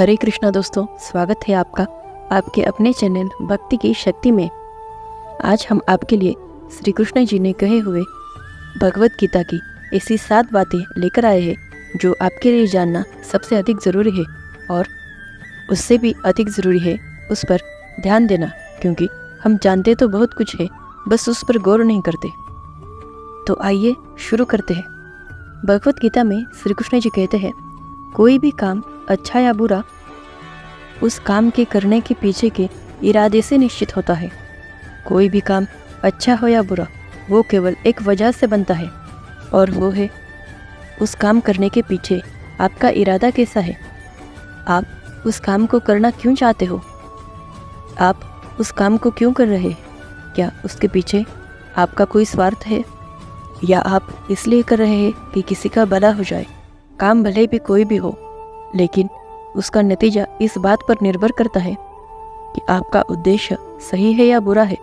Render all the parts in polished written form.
हरे कृष्णा दोस्तों, स्वागत है आपका आपके अपने चैनल भक्ति की शक्ति में। आज हम आपके लिए श्री कृष्ण जी ने कहे हुए भगवत गीता की ऐसी 7 बातें लेकर आए हैं जो आपके लिए जानना सबसे अधिक ज़रूरी है और उससे भी अधिक ज़रूरी है उस पर ध्यान देना, क्योंकि हम जानते तो बहुत कुछ है, बस उस पर गौर नहीं करते। तो आइए शुरू करते हैं। भगवत गीता में श्री कृष्ण जी कहते हैं, कोई भी काम अच्छा या बुरा उस काम के करने के पीछे के इरादे से निश्चित होता है। कोई भी काम अच्छा हो या बुरा वो केवल एक वजह से बनता है, और वो है उस काम करने के पीछे आपका इरादा कैसा है। आप उस काम को करना क्यों चाहते हो, आप उस काम को क्यों कर रहे हैं। क्या उसके पीछे आपका कोई स्वार्थ है, या आप इसलिए कर रहे हैं कि किसी का भला हो जाए। काम भले भी कोई भी हो, लेकिन उसका नतीजा इस बात पर निर्भर करता है कि आपका उद्देश्य सही है या बुरा है।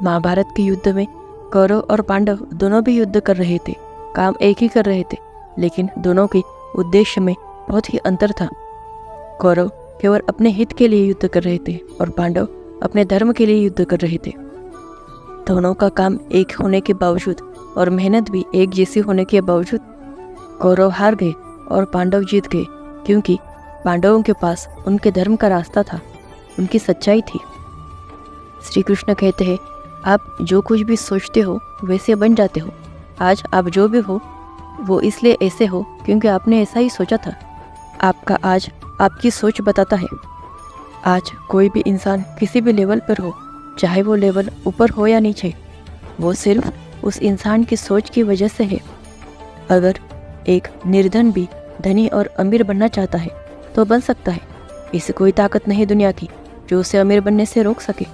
महाभारत के युद्ध में कौरव और पांडव दोनों भी युद्ध कर रहे थे, काम एक ही कर रहे थे, लेकिन दोनों के उद्देश्य में बहुत ही अंतर था। कौरव केवल अपने हित के लिए युद्ध कर रहे थे और पांडव अपने धर्म के लिए युद्ध कर रहे थे। दोनों का काम एक होने के बावजूद और मेहनत भी एक जैसी होने के बावजूद कौरव हार गए और पांडव जीत गए, क्योंकि पांडवों के पास उनके धर्म का रास्ता था, उनकी सच्चाई थी। श्री कृष्ण कहते हैं, आप जो कुछ भी सोचते हो वैसे बन जाते हो। आज आप जो भी हो वो इसलिए ऐसे हो क्योंकि आपने ऐसा ही सोचा था। आपका आज आपकी सोच बताता है। आज कोई भी इंसान किसी भी लेवल पर हो, चाहे वो लेवल ऊपर हो या नीचे, वो सिर्फ उस इंसान की सोच की वजह से है। अगर एक निर्धन भी धनी और अमीर बनना चाहता है तो बन सकता है। इसे कोई ताकत नहीं दुनिया की जो उसे अमीर बनने से रोक सके।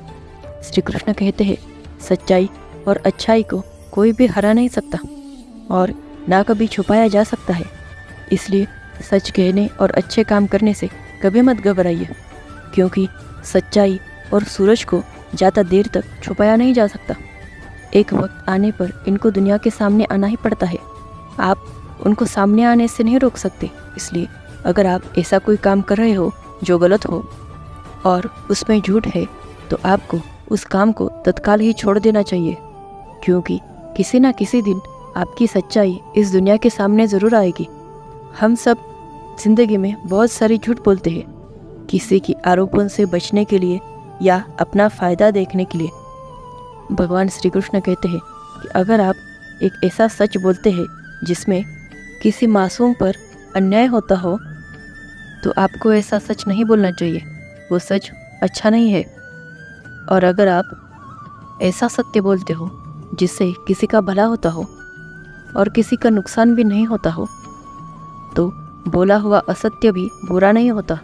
श्री कृष्ण कहते हैं, सच्चाई और अच्छाई को कोई भी हरा नहीं सकता और ना कभी छुपाया जा सकता है। इसलिए सच कहने और अच्छे काम करने से कभी मत घबराइए, क्योंकि सच्चाई और सूरज को ज़्यादा देर तक छुपाया नहीं जा सकता। एक वक्त आने पर इनको दुनिया के सामने आना ही पड़ता है। आप उनको सामने आने से नहीं रोक सकते। इसलिए अगर आप ऐसा कोई काम कर रहे हो जो गलत हो और उसमें झूठ है, तो आपको उस काम को तत्काल ही छोड़ देना चाहिए, क्योंकि किसी ना किसी दिन आपकी सच्चाई इस दुनिया के सामने ज़रूर आएगी। हम सब जिंदगी में बहुत सारी झूठ बोलते हैं, किसी की आरोपों से बचने के लिए या अपना फ़ायदा देखने के लिए। भगवान श्री कृष्ण कहते हैं कि अगर आप एक ऐसा सच बोलते हैं जिसमें किसी मासूम पर अन्याय होता हो, तो आपको ऐसा सच नहीं बोलना चाहिए, वो सच अच्छा नहीं है। और अगर आप ऐसा सत्य बोलते हो जिससे किसी का भला होता हो और किसी का नुकसान भी नहीं होता हो, तो बोला हुआ असत्य भी बुरा नहीं होता।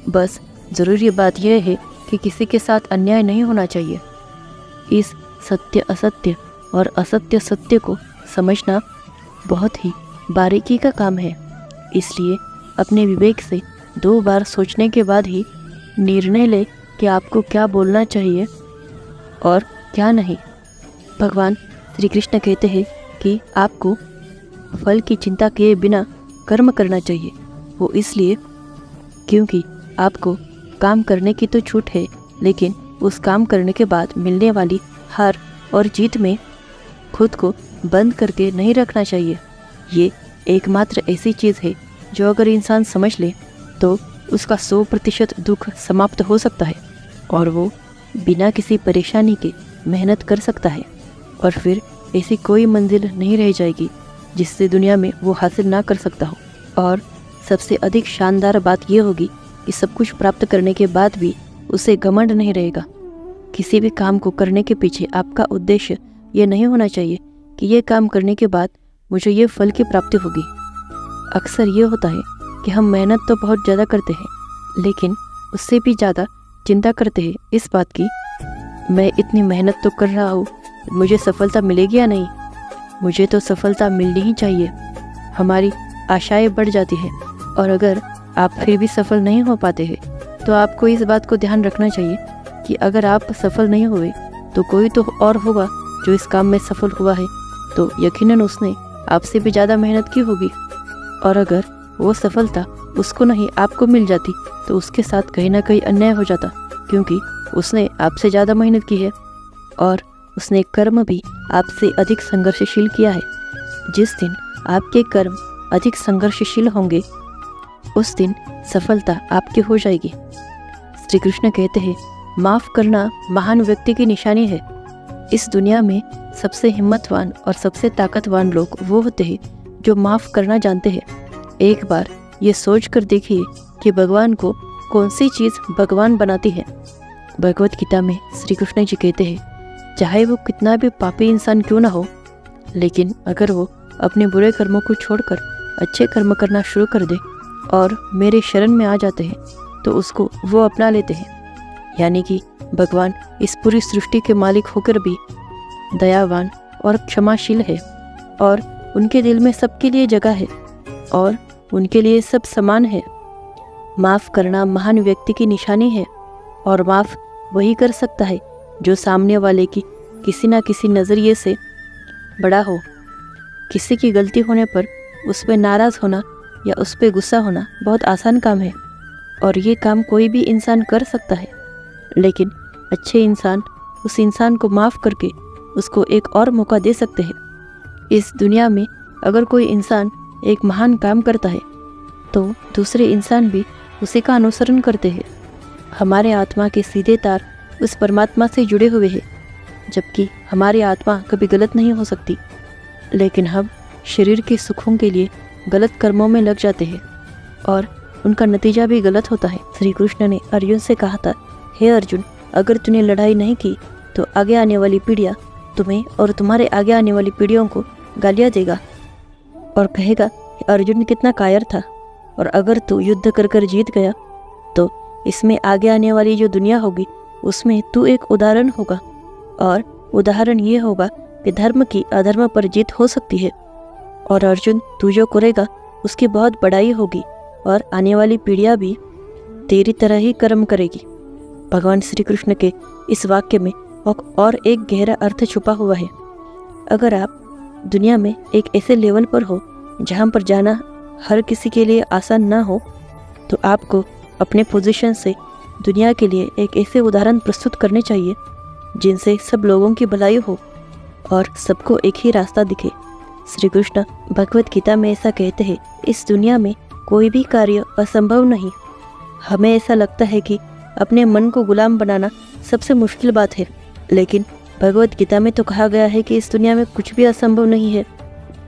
बस ज़रूरी बात यह है कि किसी के साथ अन्याय नहीं होना चाहिए। इस सत्य असत्य और असत्य सत्य को समझना बहुत ही बारीकी का काम है। इसलिए अपने विवेक से 2 बार सोचने के बाद ही निर्णय ले कि आपको क्या बोलना चाहिए और क्या नहीं। भगवान श्री कृष्ण कहते हैं कि आपको फल की चिंता किए बिना कर्म करना चाहिए। वो इसलिए क्योंकि आपको काम करने की तो छूट है, लेकिन उस काम करने के बाद मिलने वाली हार और जीत में खुद को बंद करके नहीं रखना चाहिए। ये एकमात्र ऐसी चीज़ है जो अगर इंसान समझ ले तो उसका 100% दुख समाप्त हो सकता है और वो बिना किसी परेशानी के मेहनत कर सकता है, और फिर ऐसी कोई मंजिल नहीं रह जाएगी जिससे दुनिया में वो हासिल ना कर सकता हो। और सबसे अधिक शानदार बात ये होगी कि सब कुछ प्राप्त करने के बाद भी उसे घमंड नहीं रहेगा। किसी भी काम को करने के पीछे आपका उद्देश्य ये नहीं होना चाहिए कि ये काम करने के बाद मुझे ये फल की प्राप्ति होगी। अक्सर ये होता है कि हम मेहनत तो बहुत ज़्यादा करते हैं, लेकिन उससे भी ज़्यादा चिंता करते हैं इस बात की, मैं इतनी मेहनत तो कर रहा हूँ, मुझे सफलता मिलेगी या नहीं, मुझे तो सफलता मिलनी ही चाहिए। हमारी आशाएं बढ़ जाती हैं, और अगर आप फिर भी सफल नहीं हो पाते हैं तो आपको इस बात को ध्यान रखना चाहिए कि अगर आप सफल नहीं हुए तो कोई तो और होगा जो इस काम में सफल हुआ है, तो यकीनन उसने आपसे भी ज़्यादा मेहनत की होगी। और अगर वो सफलता उसको नहीं आपको मिल जाती तो उसके साथ कहीं ना कहीं अन्याय हो जाता, क्योंकि उसने आपसे ज़्यादा मेहनत की है और उसने कर्म भी आपसे अधिक संघर्षशील किया है। जिस दिन आपके कर्म अधिक संघर्षशील होंगे उस दिन सफलता आपकी हो जाएगी। श्री कृष्ण कहते हैं, माफ़ करना महान व्यक्ति की निशानी है। इस दुनिया में सबसे हिम्मतवान और सबसे ताकतवान लोग वो होते हैं जो माफ़ करना जानते हैं। एक बार ये सोच कर देखिए कि भगवान को कौन सी चीज़ भगवान बनाती है। भगवत गीता में श्री कृष्ण जी कहते हैं, चाहे वो कितना भी पापी इंसान क्यों ना हो, लेकिन अगर वो अपने बुरे कर्मों को छोड़कर अच्छे कर्म करना शुरू कर दे और मेरे शरण में आ जाते हैं तो उसको वो अपना लेते हैं। यानी कि भगवान इस पूरी सृष्टि के मालिक होकर भी दयावान और क्षमाशील है और उनके दिल में सबके लिए जगह है और उनके लिए सब समान है। माफ़ करना महान व्यक्ति की निशानी है और माफ़ वही कर सकता है जो सामने वाले की किसी न किसी नज़रिए से बड़ा हो। किसी की गलती होने पर उस पर नाराज़ होना या उस पर गुस्सा होना बहुत आसान काम है और ये काम कोई भी इंसान कर सकता है, लेकिन अच्छे इंसान उस इंसान को माफ़ करके उसको एक और मौका दे सकते हैं। इस दुनिया में अगर कोई इंसान एक महान काम करता है तो दूसरे इंसान भी उसी का अनुसरण करते हैं। हमारे आत्मा के सीधे तार उस परमात्मा से जुड़े हुए हैं, जबकि हमारी आत्मा कभी गलत नहीं हो सकती, लेकिन हम शरीर के सुखों के लिए गलत कर्मों में लग जाते हैं और उनका नतीजा भी गलत होता है। श्री कृष्ण ने अर्जुन से कहा था, हे अर्जुन, अगर तूने लड़ाई नहीं की तो आगे आने वाली पीढ़ियाँ तुम्हें और तुम्हारे आगे आने वाली पीढ़ियों को गालियाँ देगा और कहेगा कि अर्जुन कितना कायर था, और अगर तू युद्ध कर कर जीत गया तो इसमें आगे आने वाली जो दुनिया होगी उसमें तू एक उदाहरण होगा, और उदाहरण ये होगा कि धर्म की अधर्म पर जीत हो सकती है। और अर्जुन, तू जो करेगा उसकी बहुत बड़ाई होगी और आने वाली पीढ़ियाँ भी तेरी तरह ही कर्म करेगी। भगवान श्री कृष्ण के इस वाक्य में और एक गहरा अर्थ छुपा हुआ है। अगर आप दुनिया में एक ऐसे लेवल पर हो जहाँ पर जाना हर किसी के लिए आसान ना हो, तो आपको अपने पोजीशन से दुनिया के लिए एक ऐसे उदाहरण प्रस्तुत करने चाहिए जिनसे सब लोगों की भलाई हो और सबको एक ही रास्ता दिखे। श्री कृष्ण भगवत गीता में ऐसा कहते हैं, इस दुनिया में कोई भी कार्य असंभव नहीं। हमें ऐसा लगता है कि अपने मन को गुलाम बनाना सबसे मुश्किल बात है, लेकिन भगवत गीता में तो कहा गया है कि इस दुनिया में कुछ भी असंभव नहीं है।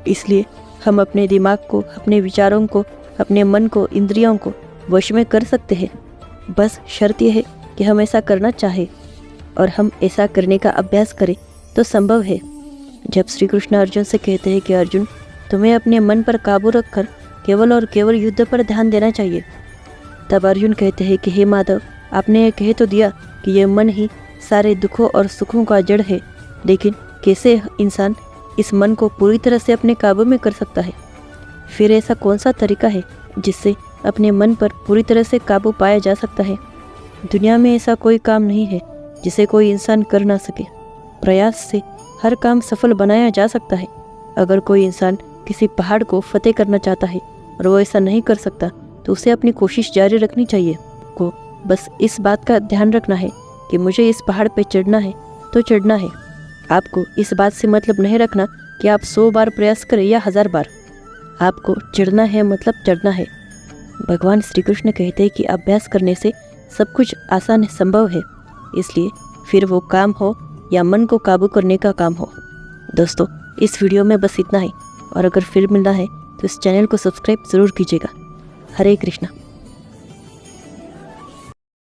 इसलिए हम अपने दिमाग को, अपने विचारों को, अपने मन को, इंद्रियों को वश में कर सकते हैं। बस शर्त यह है कि हम ऐसा करना चाहें और हम ऐसा करने का अभ्यास करें तो संभव है। जब श्री कृष्ण अर्जुन से कहते हैं कि अर्जुन, तुम्हें अपने मन पर काबू रखकर केवल और केवल युद्ध पर ध्यान देना चाहिए, तब अर्जुन कहते हैं कि हे माधव, आपने कह तो दिया कि यह मन ही सारे दुखों और सुखों का जड़ है, लेकिन कैसे इंसान इस मन को पूरी तरह से अपने काबू में कर सकता है? फिर ऐसा कौन सा तरीका है जिससे अपने मन पर पूरी तरह से काबू पाया जा सकता है? दुनिया में ऐसा कोई काम नहीं है जिसे कोई इंसान कर ना सके। प्रयास से हर काम सफल बनाया जा सकता है। अगर कोई इंसान किसी पहाड़ को फतेह करना चाहता है और वो ऐसा नहीं कर सकता तो उसे अपनी कोशिश जारी रखनी चाहिए। को बस इस बात का ध्यान रखना है कि मुझे इस पहाड़ पे चढ़ना है तो चढ़ना है। आपको इस बात से मतलब नहीं रखना कि आप 100 बार प्रयास करें या 1000 बार। आपको चढ़ना है मतलब चढ़ना है। भगवान श्री कृष्ण कहते हैं कि अभ्यास करने से सब कुछ आसान संभव है, इसलिए फिर वो काम हो या मन को काबू करने का काम हो। दोस्तों, इस वीडियो में बस इतना ही, और अगर फिर मिलना है तो इस चैनल को सब्सक्राइब ज़रूर कीजिएगा। हरे कृष्णा।